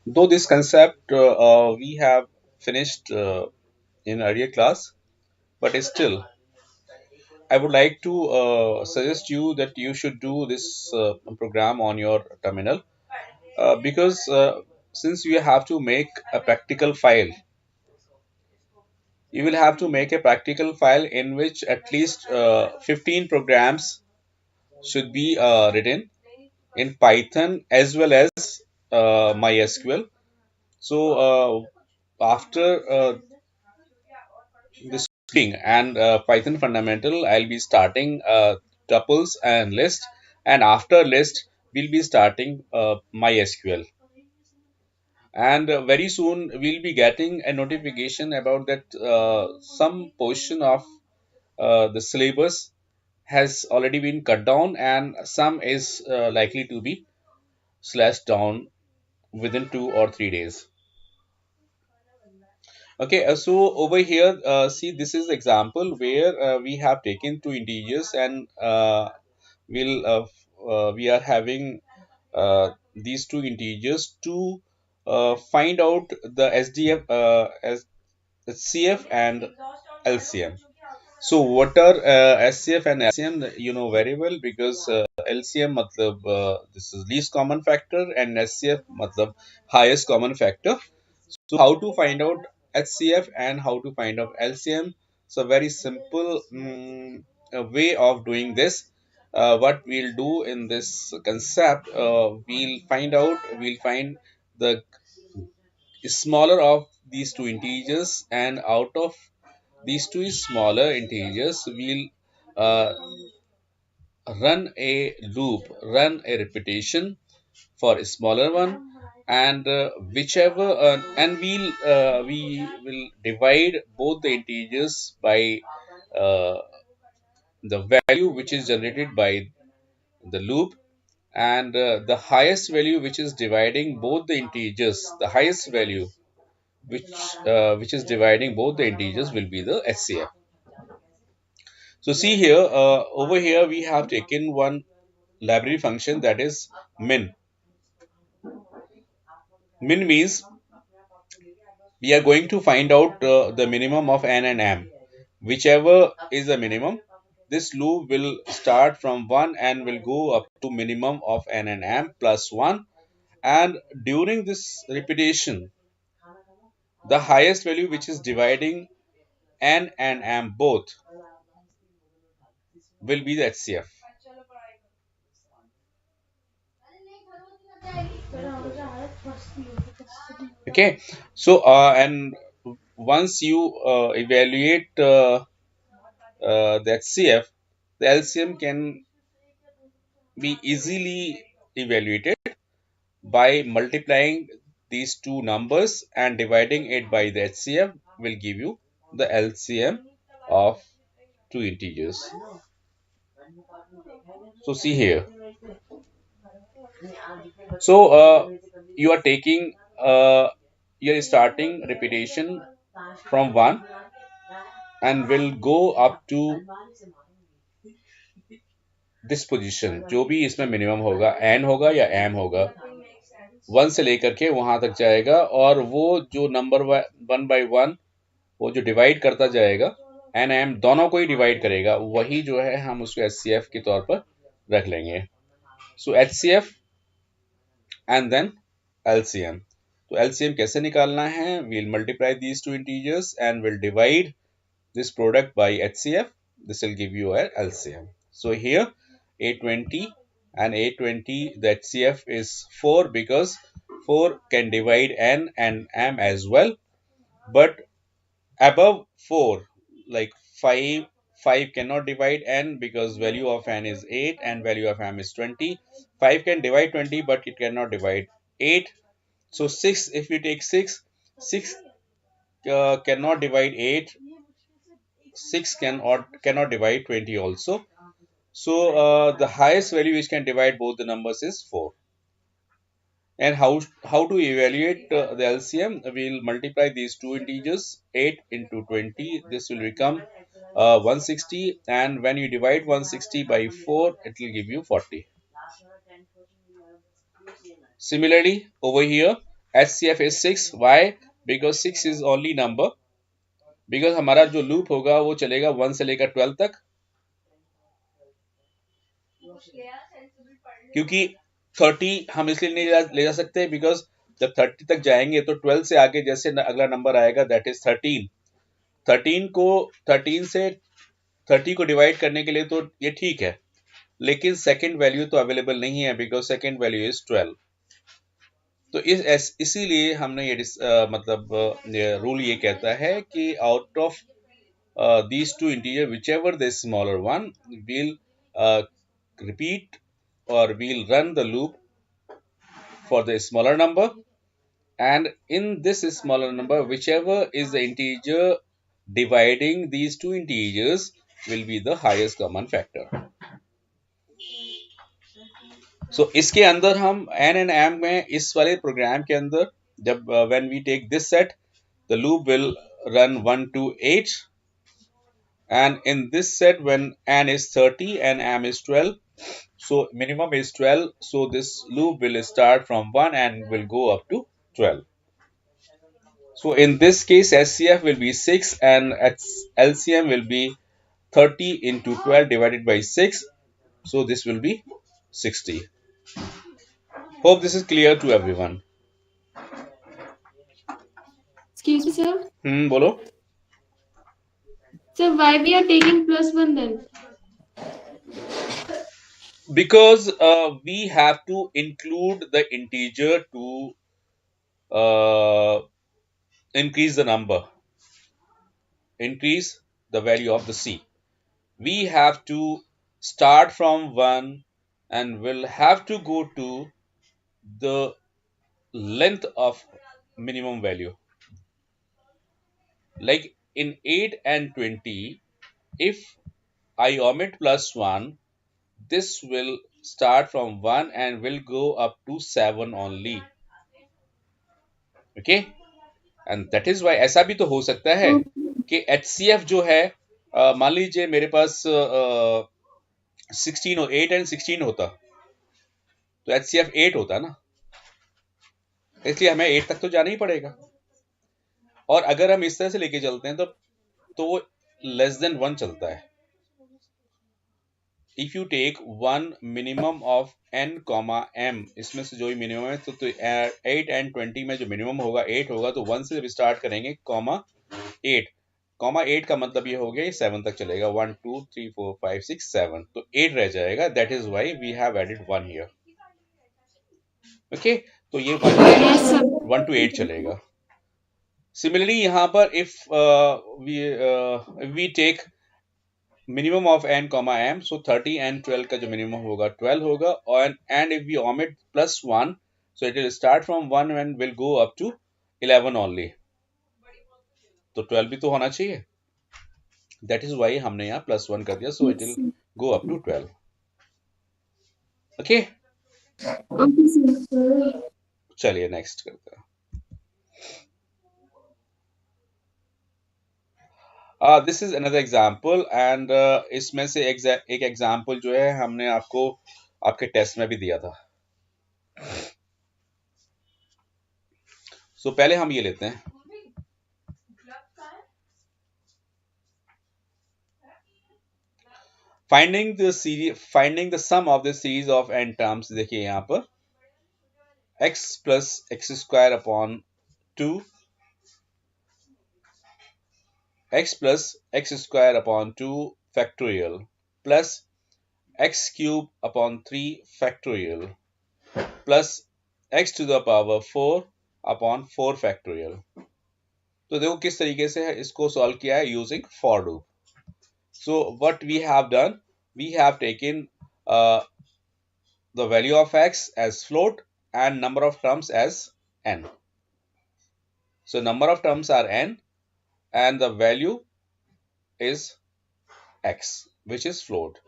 Though this concept we have finished in earlier class, but still I would like to suggest you that you should do this program on your terminal, because since you have to make a practical file, you will have to make a practical file in which at least 15 programs should be written in Python as well as MySQL. So after this coding and Python fundamental, I'll be starting tuples and list, and after list, we'll be starting MySQL. And very soon we'll be getting a notification about that some portion of the syllabus has already been cut down and some is likely to be slashed down within 2 or 3 days. Okay, so over here, see, this is example where we have taken two integers and we are having these two integers to find out the SDF as HCF and LCM. So what are SCF and LCM? You know very well, because LCM matlab this is least common factor and SCF matlab highest common factor. So how to find out HCF and how to find out LCM? So very simple way of doing this. What we'll do in this concept, we'll find the smaller of these two integers, and out of these two smaller integers, we'll uh, run a loop, run a repetition for a smaller one, and whichever and we will divide both the integers by uh, the value which is generated by the loop, and the highest value which is dividing both the integers, the highest value which is dividing both the integers will be the HCF. So see here, over here we have taken one library function, that is min. Min means we are going to find out the minimum of n and m. Whichever is the minimum, this loop will start from 1 and will go up to minimum of n and m plus 1. And during this repetition, the highest value which is dividing n and m both will be the HCF. Okay, so and once you evaluate the HCF, the LCM can be easily evaluated by multiplying these two numbers and dividing it by the HCF will give you the LCM of two integers. So see here. So you are taking you are starting repetition from 1 and will go up to this position, जो भी इसमें minimum होगा N होगा या M होगा, 1 से लेकर के वहां तक जाएगा, और वो जो नंबर 1 by 1 वो जो डिवाइड करता जाएगा, एन एम दोनों को ही डिवाइड करेगा, वही जो है हम उसको एचसीएफ के तौर पर रख लेंगे. So HCF and then LCM. तो एलसीएम कैसे निकालना है? We'll multiply these two integers and will divide this product by HCF. This will give you a LCM. So here 820 and 820, the HCF is 4 because 4 can divide n and m as well. But above 4, like 5 cannot divide n because value of n is 8 and value of m is 20. 5 can divide 20 but it cannot divide 8. So 6, if we take 6 cannot divide 8. 6 cannot divide 20 also. So the highest value which can divide both the numbers is 4. And how to evaluate the LCM? We'll multiply these two integers, 8 into 20. This will become 160, and when you divide 160 by 4, it will give you 40. Similarly, over here, HCF is 6. Why? Because 6 is only number. Because हमारा जो loop होगा वो चलेगा 1 से लेकर 12 तक, क्योंकि 30 हम इसलिए नहीं ले जा सकते बिकॉज जब 30 तक जाएंगे तो 12 से आगे जैसे अगला नंबर आएगा दैट इज 13। 13 से 30 को डिवाइड करने के लिए तो ये ठीक है, लेकिन सेकंड वैल्यू तो अवेलेबल नहीं है बिकॉज सेकंड वैल्यू इज 12। तो इसीलिए हमने ये मतलब रूल ये कहता है कि out of these two integer, whichever the smaller one, will repeat or we'll run the loop for the smaller number, and in this smaller number, whichever is the integer dividing these two integers will be the highest common factor. So इसके अंदर हम n and m में इस वाले programme के अंदर जब when we take this set, the loop will run 1 to 8, and in this set when n is 30 and m is 12, so minimum is 12, so this loop will start from 1 and will go up to 12. So in this case SCF will be 6 and LCM will be 30 into 12 divided by 6, so this will be 60. Hope this is clear to everyone. Excuse me, sir. Bolo. Sir, why we are taking +1 then? Because we have to include the integer to increase the number, increase the value of the C. We have to start from 1 and will have to go to the length of minimum value. Like in 8 and 20, if I omit +1, this will start from 1 and will go up to 7 only. Okay? And that is why ऐसा भी तो हो सकता है कि HCF जो है मान लीजिए मेरे पास 16 हो, 8 and 16 होता तो HCF 8 होता ना, इसलिए हमें 8 तक तो जाना ही पड़ेगा। और अगर हम इस तरह से लेके चलते हैं तो वो लेस देन 1 चलता है। If you take 1 minimum of n comma m, इसमें से जो भी मिनिमम है तो 8 and 20 में जो मिनिमम होगा 8 होगा, तो 1 से जब स्टार्ट करेंगे कॉमा 8, कॉमा 8 का मतलब ये हो गया 7 तक चलेगा, 1 2 3 4 5 6 7, तो 8 रह जाएगा। That is why we have added 1 here. Okay, तो ये 1 to 8 चलेगा। सिमिलरली यहाँ पर if we take minimum of n comma m, so 30 and 12 का जो मिनिमम होगा 12 होगा, और and if we omit +1, so it will start from 1 and will go up to 11 only, तो 12 भी तो होना चाहिए। दैट इज वाई हमने यहाँ +1 कर दिया, so it will go up to 12। Okay, चलिए नेक्स्ट करते हैं। This is another example, and इसमें से एक एग्जाम्पल जो है हमने आपको आपके टेस्ट में भी दिया था। सो पहले हम ये लेते हैं, finding the sum of the series of n terms. देखिए यहाँ पर x plus x square upon 2, x plus x square upon 2 factorial plus x cube upon 3 factorial plus x to the power 4 upon 4 factorial। तो देखो किस तरीके से इसको solve किया है using for loop. So what we have done, we have taken the value of x as float and number of terms as n. So number of terms are n and the value is x which is float.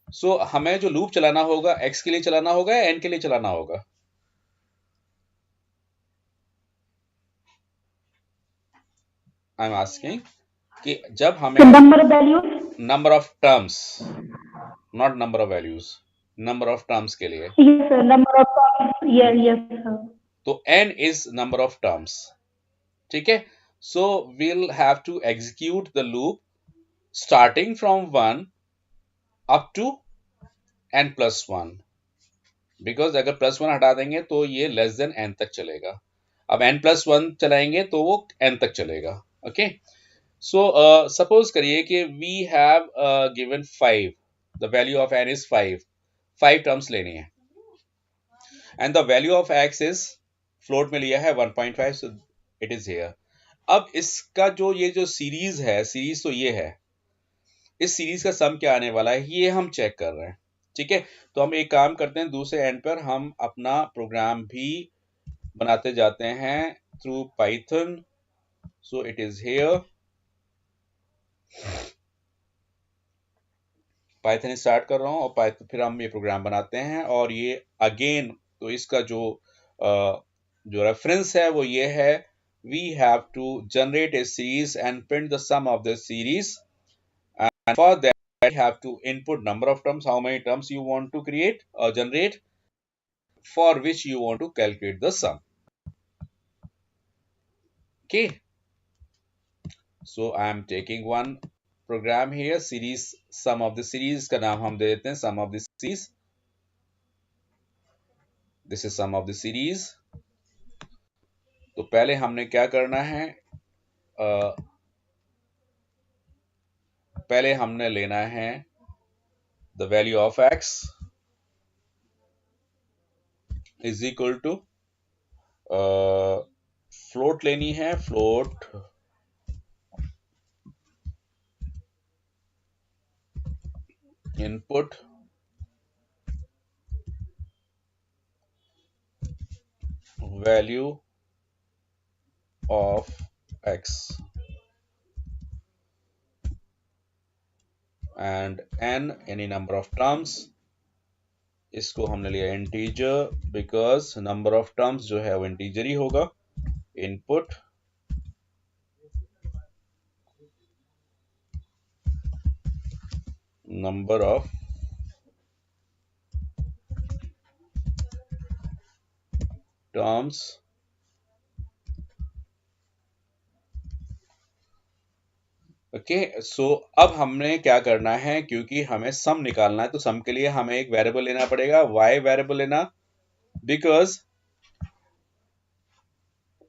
So हमें जो loop चलाना होगा x के लिए चलाना होगा या n के लिए चलाना होगा? आई एम आस्किंग कि जब हमें number of values, number of terms, not number of values, number of terms के लिए, yes sir, number of terms, yes sir. तो n is number of terms, ठीक है। सो we'll have to execute the loop starting from 1 up to n plus 1, because अगर plus one हटा देंगे तो ये लेस देन n तक चलेगा। अब n प्लस वन चलाएंगे तो वो n तक चलेगा। ओके, सो सपोज करिए कि we have given 5, the value of n is 5 terms लेनी है, and the value of x is float में लिया है 1.5, सो इट इज हियर। अब इसका जो सीरीज है, सीरीज तो ये है, इस सीरीज का सम क्या आने वाला है ये हम चेक कर रहे हैं, ठीक है। तो हम एक काम करते हैं, दूसरे एंड पर हम अपना प्रोग्राम भी बनाते जाते हैं through Python. So it is here, Python start कर रहा हूं और पाइथन फिर हम ये प्रोग्राम बनाते हैं। और ये अगेन, तो इसका जो रेफरेंस है वो ये है, we have to generate a series and print the sum of the series, and for that you have to input number of terms, how many terms you want to create or generate, for which you want to calculate the sum. Okay, so I am taking one program here, series, sum of the series का नाम हम दे देते हैं sum of the series, this is sum of the series। तो पहले हमने क्या करना है, पहले हमने लेना है the value of x is equal to float लेनी है, float input value of x and n any number of terms, इसको हमने लिया integer because number of terms जो है वो इंटीजर ही होगा। Input number of terms okay. So अब हमने क्या करना है, क्योंकि हमें सम निकालना है तो सम के लिए हमें एक वेरिएबल लेना पड़ेगा, y वेरिएबल लेना, बिकॉज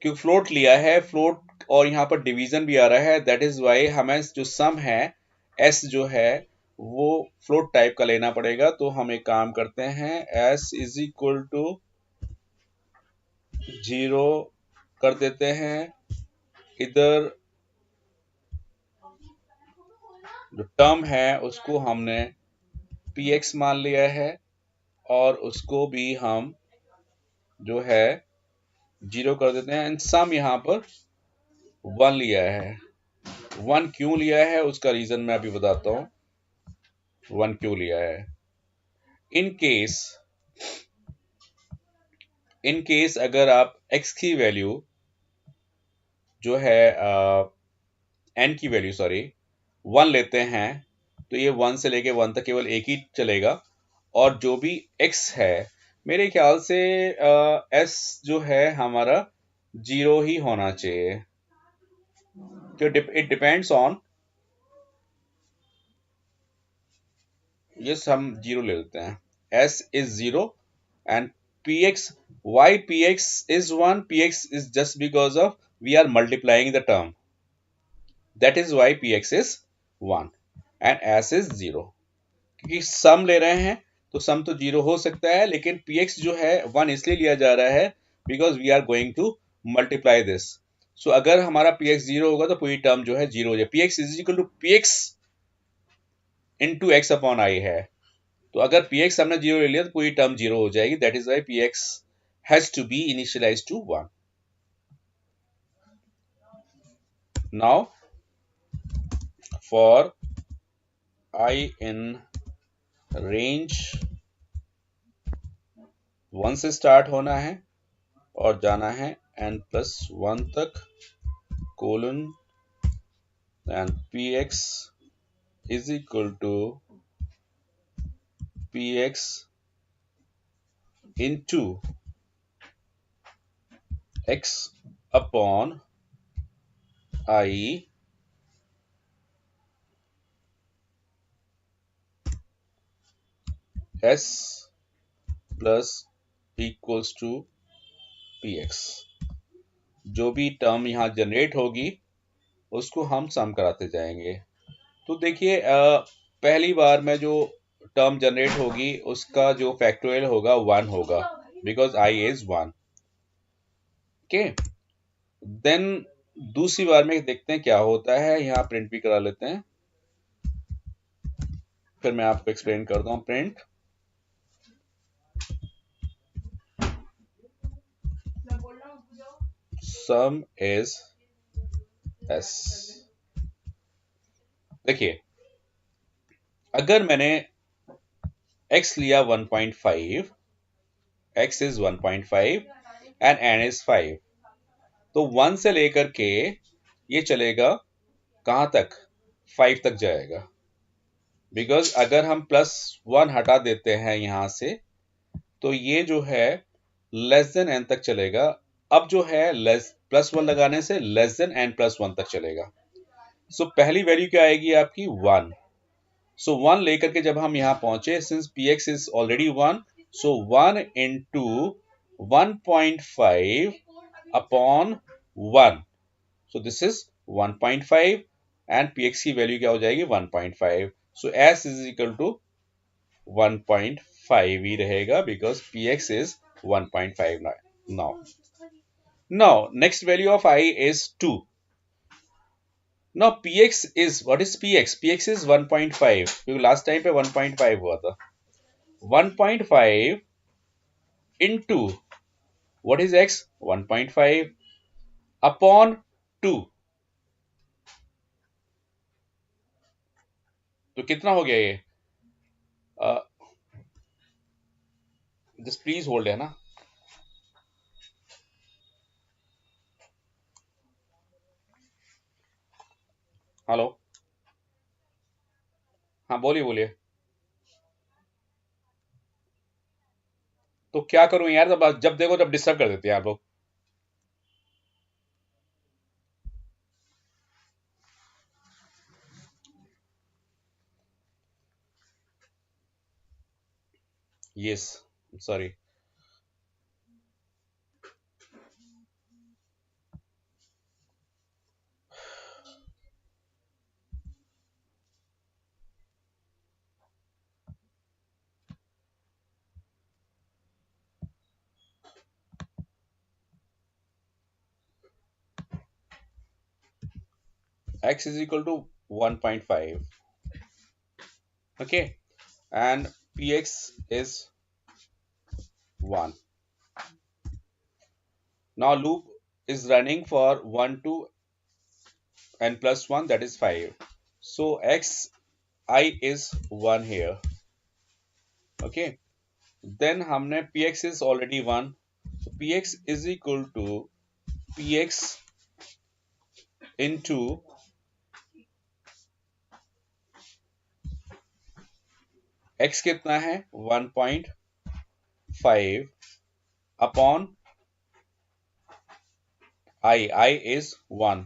क्योंकि फ्लोट लिया है, फ्लोट और यहाँ पर डिवीजन भी आ रहा है, दैट इज वाई हमें जो सम है s जो है वो फ्लोट टाइप का लेना पड़ेगा। तो हम एक काम करते हैं, s इज इक्वल टू 0 कर देते हैं, इधर जो टर्म है उसको हमने px मान लिया है और उसको भी हम जो है 0 कर देते हैं, एंड सम यहाँ पर 1 लिया है। 1 क्यों लिया है उसका रीजन मैं अभी बताता हूं, 1 क्यों लिया है। इन केस अगर आप x की वैल्यू जो है n की वैल्यू सॉरी 1 लेते हैं तो ये 1 से लेके 1 तक केवल एक ही चलेगा, और जो भी x है मेरे ख्याल से s जो है हमारा 0 ही होना चाहिए। तो इट डिपेंड्स ऑन, यस हम 0 ले लेते हैं, s is 0 and px, why px is 1, px is just because of we are multiplying the term, that is why px is 1 and s is 0। क्योंकि सम ले रहे हैं तो सम तो 0 हो सकता है, लेकिन px जो है 1 इसलिए लिया जा रहा है because we are going to multiply this. So अगर हमारा px 0 होगा तो पूरी टर्म जो है 0 हो जाए, px is equal to px into x upon i है, तो अगर px हमने 0 ले लिया तो पूरी टर्म 0 हो जाएगी, that is why px has to be initialized to 1। Now for i in range 1 से स्टार्ट होना है और जाना है n+1 तक, colon and px is equal to px into x upon I s plus equals to px। जो भी term यहाँ जनरेट होगी उसको हम सम कराते जाएंगे। तो देखिए पहली बार में जो टर्म जनरेट होगी उसका जो फैक्टोरियल होगा 1 होगा, because i is 1। Okay, then दूसरी बार में देखते हैं क्या होता है। यहाँ प्रिंट भी करा लेते हैं, फिर मैं आपको एक्सप्लेन करता हूँ। Print some is S. देखिए अगर मैंने x लिया 1.5, x is 1.5 and n is 5, तो 1 से लेकर के ये चलेगा कहां तक, 5 तक जाएगा। बिकॉज अगर हम +1 हटा देते हैं यहां से तो ये जो है लेस देन n तक चलेगा। अब जो है +1 लगाने से लेस देन n+1 तक चलेगा। सो पहली वैल्यू क्या आएगी आपकी 1। सो 1 लेकर के जब हम यहां पहुंचे, since px is already 1, so 1 into 1.5 upon 1, so this is 1.5 and px की वैल्यू क्या हो जाएगी 1.5। सो s इज इक्वल टू 1.5 ही रहेगा because px is 1.5 now. Now next value of I is 2. Now px is, what is px? Px is 1.5 क्योंकि last time पे 1.5 हुआ था। 1.5 into what is x? 1.5 upon 2, तो कितना हो गया ये? जस्ट प्लीज होल्ड है ना। हेलो, हाँ बोलिए बोलिए। तो क्या करूं यार, जब देखो जब डिस्टर्ब कर देते हैं आप लोग। Yes, sorry. x is equal to 1.5, okay, and px is 1. Now loop is running for 1 to n+1, that is 5. So x I is 1 here, okay. Then हमने px is already 1, so px is equal to px into x कितना है 1.5 upon I is 1.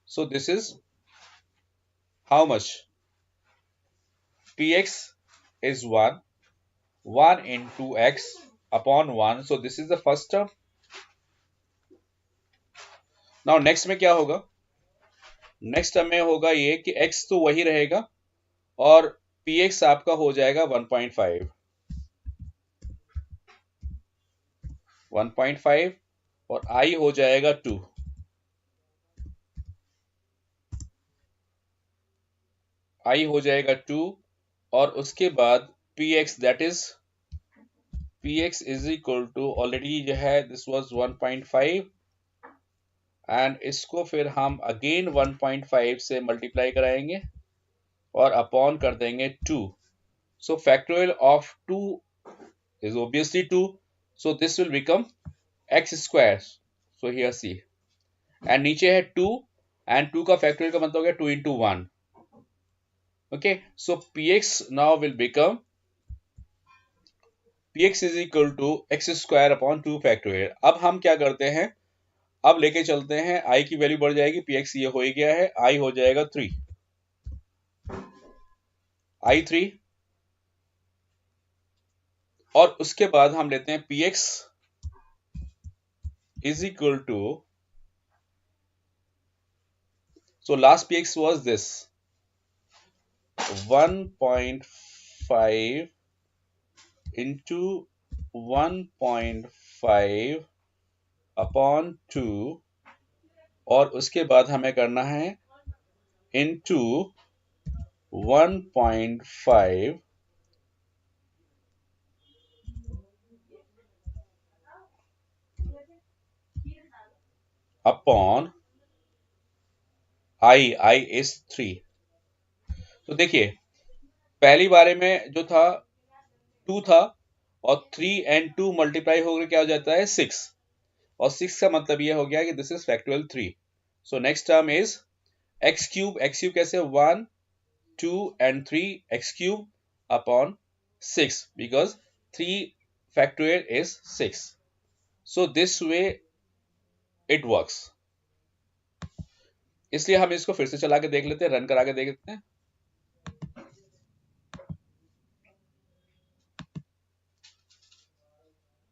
So this is how much? Px is 1, 1 into x upon 1. So this is the first term. Now next में क्या होगा? Next में होगा ये कि x तो वही रहेगा और px आपका हो जाएगा 1.5 और I हो जाएगा 2। I हो जाएगा 2 और उसके बाद px, that is px is equal to, already जो है दिस वाज 1.5 एंड इसको फिर हम अगेन 1.5 से मल्टीप्लाई कराएंगे और अपॉन कर देंगे 2। सो factorial of 2 is obviously 2, so this will become x square, so here see, and नीचे है 2 एंड 2 का फैक्टोरियल का मतलब हो गया 2 into 1. Okay, so px now will become px is equal to x square upon 2 factorial. अब हम क्या करते हैं, अब लेके चलते हैं, i की वैल्यू बढ़ जाएगी, px ये हो ही गया है, i हो जाएगा 3, i3, और उसके बाद हम लेते हैं px is equal to, so last px was this 1.5 into 1.5 upon 2, और उसके बाद हमें करना है into 1.5 upon i is 3. तो देखिए पहली बारे में जो था 2 था, और 3 and 2 मल्टीप्लाई होकर क्या हो जाता है 6, और 6 का मतलब ये हो गया कि this is factorial 3. So next term is x cube कैसे 1 2 and 3 x cube upon 6 because 3 factorial is 6. So this way it works. इसलिए हम इसको फिर से चला के देख लेते हैं, रन करा के देख लेते हैं.